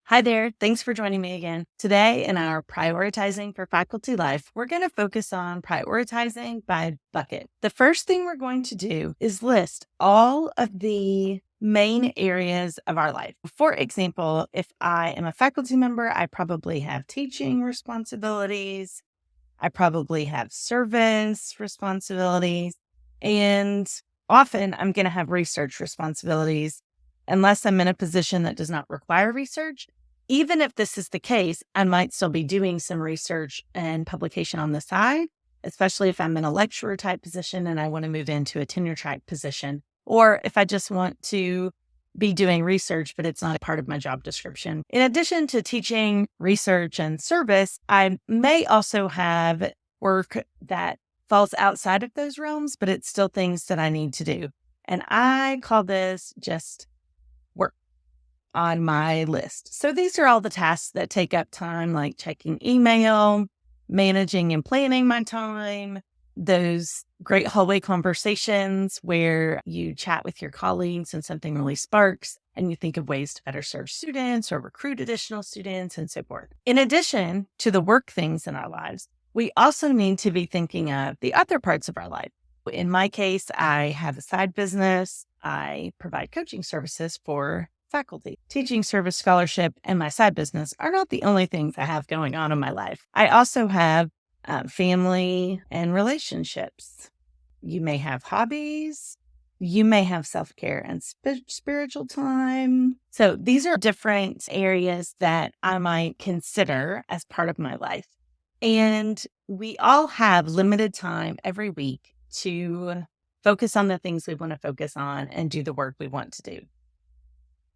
Hi there. Thanks for joining me again. Today, in our Prioritizing for Faculty Life, we're going to focus on prioritizing by bucket. The first thing we're going to do is list all of the main areas of our life. For example, if I am a faculty member, I probably have teaching responsibilities. I probably have service responsibilities. And often I'm going to have research responsibilities unless I'm in a position that does not require research. Even if this is the case, I might still be doing some research and publication on the side, especially if I'm in a lecturer type position and I want to move into a tenure track position, or if I just want to be doing research, but it's not a part of my job description. In addition to teaching, research, and service, I may also have work that falls outside of those realms, but it's still things that I need to do. And I call this just work on my list. So these are all the tasks that take up time, like checking email, managing and planning my time, those great hallway conversations where you chat with your colleagues and something really sparks and you think of ways to better serve students or recruit additional students and so forth. In addition to the work things in our lives, we also need to be thinking of the other parts of our life. In my case, I have a side business. I provide coaching services for faculty. Teaching service scholarship and my side business are not the only things I have going on in my life. I also have family and relationships. You may have hobbies. You may have self-care and spiritual time. So these are different areas that I might consider as part of my life. And we all have limited time every week to focus on the things we want to focus on and do the work we want to do.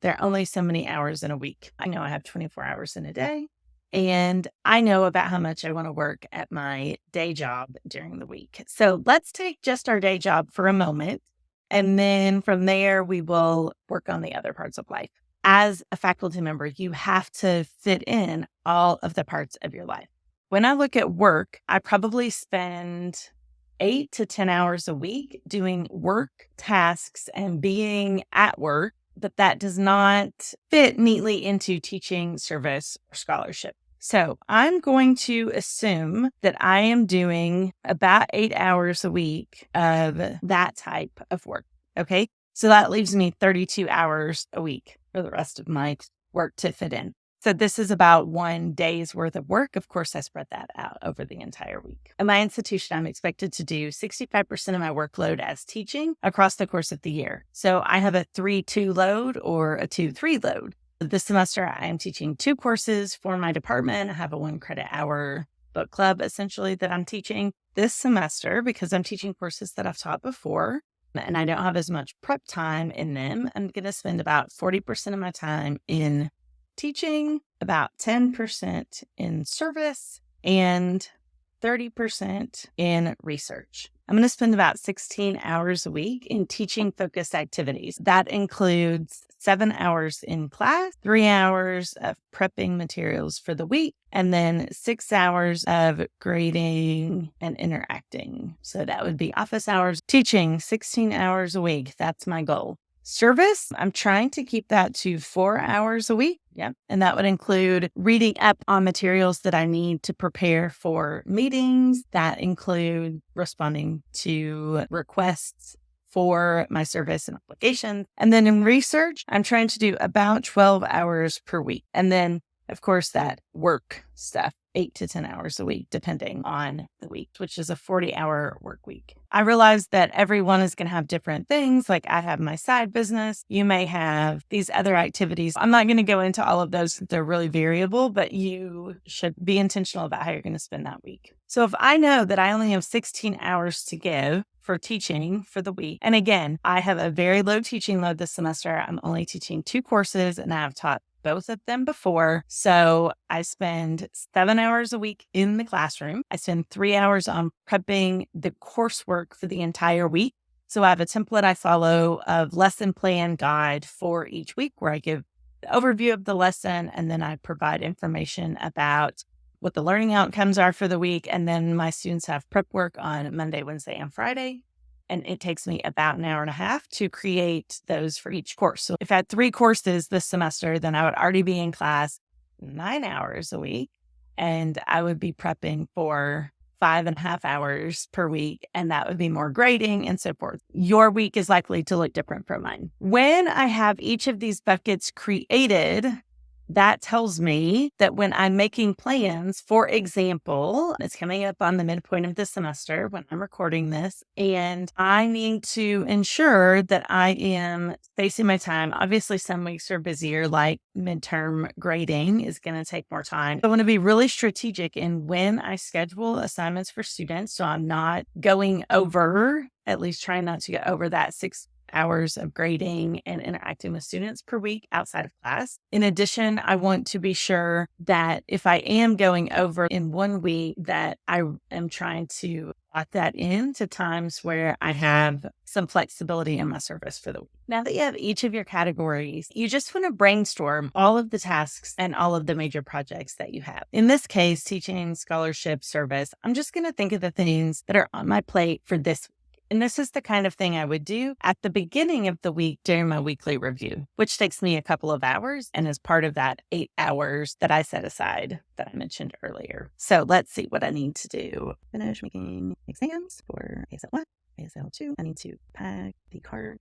There are only so many hours in a week. I know I have 24 hours in a day, and I know about how much I want to work at my day job during the week. So let's take just our day job for a moment, and then from there, we will work on the other parts of life. As a faculty member, you have to fit in all of the parts of your life. When I look at work, I probably spend 8 to 10 hours a week doing work tasks and being at work, but that does not fit neatly into teaching, service, or scholarship. So I'm going to assume that I am doing about 8 hours a week of that type of work. Okay. So that leaves me 32 hours a week for the rest of my work to fit in. So this is about 1 day's worth of work. Of course, I spread that out over the entire week. At my institution, I'm expected to do 65% of my workload as teaching across the course of the year. So I have a 3-2 load or a 2-3 load. This semester, I am teaching 2 courses for my department. I have a 1 credit hour book club, essentially, that I'm teaching this semester because I'm teaching courses that I've taught before and I don't have as much prep time in them. I'm going to spend about 40% of my time in teaching, about 10% in service, and 30% in research. I'm going to spend about 16 hours a week in teaching focused activities. That includes 7 hours in class, 3 hours of prepping materials for the week, and then 6 hours of grading and interacting. So that would be office hours. Teaching 16 hours a week. That's my goal. Service, I'm trying to keep that to 4 hours a week. Yeah. And that would include reading up on materials that I need to prepare for meetings. That include responding to requests for my service and applications. And then in research, I'm trying to do about 12 hours per week. And then, of course, that work stuff, 8 to 10 hours a week, depending on the week, which is a 40-hour work week. I realize that everyone is going to have different things. Like I have my side business. You may have these other activities. I'm not going to go into all of those. They're really variable, but you should be intentional about how you're going to spend that week. So if I know that I only have 16 hours to give for teaching for the week, and again, I have a very low teaching load this semester. I'm only teaching 2 courses and I've taught both of them before. So I spend 7 hours a week in the classroom. I spend 3 hours on prepping the coursework for the entire week. So I have a template I follow of lesson plan guide for each week where I give the overview of the lesson and then I provide information about what the learning outcomes are for the week. And then my students have prep work on Monday, Wednesday, and Friday. And it takes me about an hour and a half to create those for each course. So if I had 3 courses this semester, then I would already be in class 9 hours a week, and I would be prepping for 5.5 hours per week, and that would be more grading and so forth. Your week is likely to look different from mine. When I have each of these buckets created, that tells me that when I'm making plans, for example, it's coming up on the midpoint of the semester when I'm recording this, and I need to ensure that I am spacing my time. Obviously, some weeks are busier, like midterm grading is going to take more time. I want to be really strategic in when I schedule assignments for students, so I'm not going over, at least trying not to get over that 6 hours of grading and interacting with students per week outside of class. In addition, I want to be sure that if I am going over in one week, that I am trying to lock that in to times where I have some flexibility in my service for the week. Now that you have each of your categories, you just want to brainstorm all of the tasks and all of the major projects that you have. In this case, teaching, scholarship, service, I'm just going to think of the things that are on my plate for this. And this is the kind of thing I would do at the beginning of the week during my weekly review, which takes me a couple of hours and is part of that 8 hours that I set aside that I mentioned earlier. So let's see what I need to do. Finish making exams for ASL1, ASL2. I need to pack the card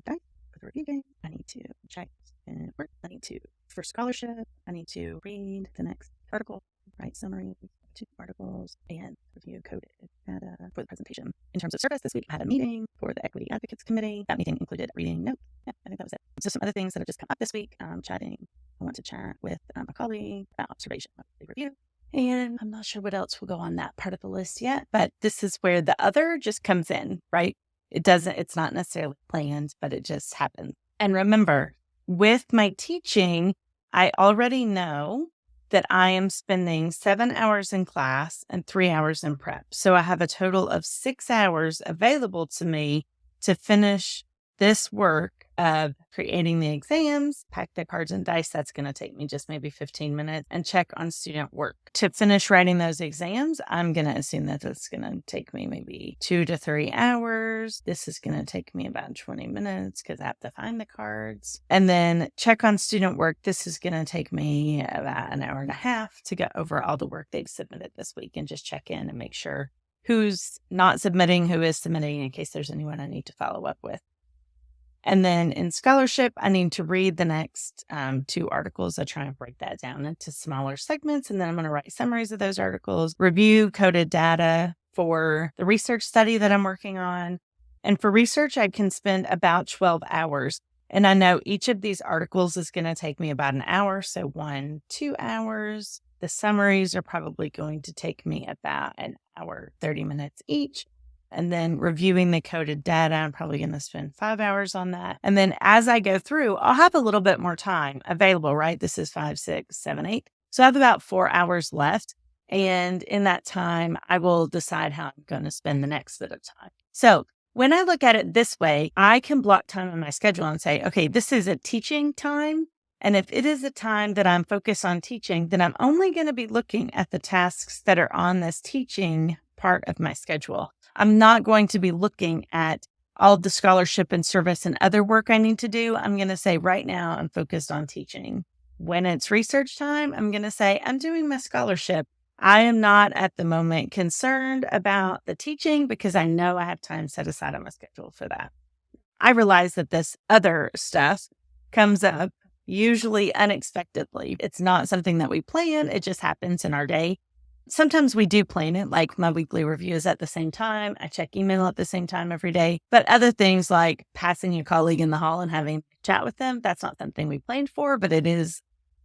for the review game. I need to check and work. I need to, for scholarship, I need to read the next article, write summaries, 2 articles, and review coded data for the presentation. In terms of service, this week I had a meeting for the Equity Advocates Committee. That meeting included reading notes. Yeah, I think that was it. So some other things that have just come up this week, chatting. I want to chat with a colleague about observation of the review. And I'm not sure what else will go on that part of the list yet, but this is where the other just comes in, right? It's not necessarily planned, but it just happens. And remember, with my teaching, I already know that I am spending 7 hours in class and 3 hours in prep. So I have a total of 6 hours available to me to finish this work of creating the exams, pack the cards and dice. That's going to take me just maybe 15 minutes, and check on student work. To finish writing those exams, I'm going to assume that it's going to take me maybe 2 to 3 hours. This is going to take me about 20 minutes because I have to find the cards. And then check on student work. This is going to take me about an hour and a half to go over all the work they've submitted this week and just check in and make sure who's not submitting, who is submitting, in case there's anyone I need to follow up with. And then in scholarship, I need to read the next 2 articles. I try and break that down into smaller segments, and then I'm going to write summaries of those articles, review coded data for the research study that I'm working on. And for research, I can spend about 12 hours. And I know each of these articles is going to take me about an hour, so 2 hours. The summaries are probably going to take me about an hour, 30 minutes each. And then reviewing the coded data, I'm probably going to spend 5 hours on that. And then as I go through, I'll have a little bit more time available, right? This is 5, 6, 7, 8. So I have about 4 hours left. And in that time, I will decide how I'm going to spend the next bit of time. So when I look at it this way, I can block time in my schedule and say, okay, this is a teaching time. And if it is a time that I'm focused on teaching, then I'm only going to be looking at the tasks that are on this teaching part of my schedule. I'm not going to be looking at all the scholarship and service and other work I need to do. I'm going to say right now I'm focused on teaching. When it's research time, I'm going to say I'm doing my scholarship. I am not at the moment concerned about the teaching because I know I have time set aside on my schedule for that. I realize that this other stuff comes up usually unexpectedly. It's not something that we plan. It just happens in our day. Sometimes we do plan it, like my weekly review is at the same time. I check email at the same time every day. But other things like passing a colleague in the hall and having a chat with them, that's not something we planned for, but it is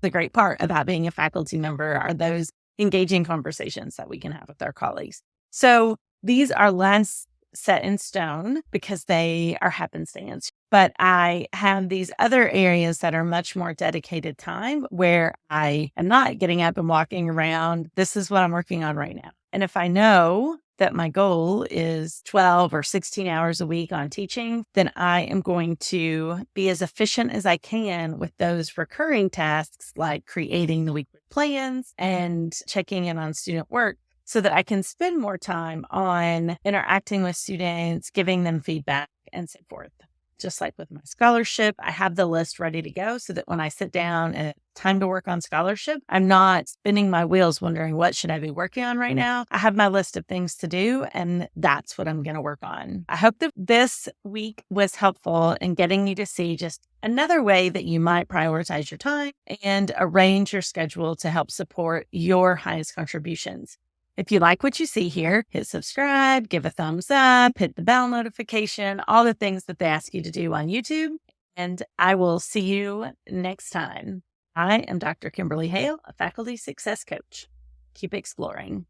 the great part about being a faculty member are those engaging conversations that we can have with our colleagues. So these are less set in stone because they are happenstance. But I have these other areas that are much more dedicated time where I am not getting up and walking around. This is what I'm working on right now. And if I know that my goal is 12 or 16 hours a week on teaching, then I am going to be as efficient as I can with those recurring tasks like creating the weekly plans and checking in on student work so that I can spend more time on interacting with students, giving them feedback, and so forth. Just like with my scholarship, I have the list ready to go so that when I sit down and it's time to work on scholarship, I'm not spinning my wheels wondering what should I be working on right now. I have my list of things to do, and that's what I'm going to work on. I hope that this week was helpful in getting you to see just another way that you might prioritize your time and arrange your schedule to help support your highest contributions. If you like what you see here, hit subscribe, give a thumbs up, hit the bell notification, all the things that they ask you to do on YouTube. And I will see you next time. I am Dr. Kimberly Hale, a faculty success coach. Keep exploring.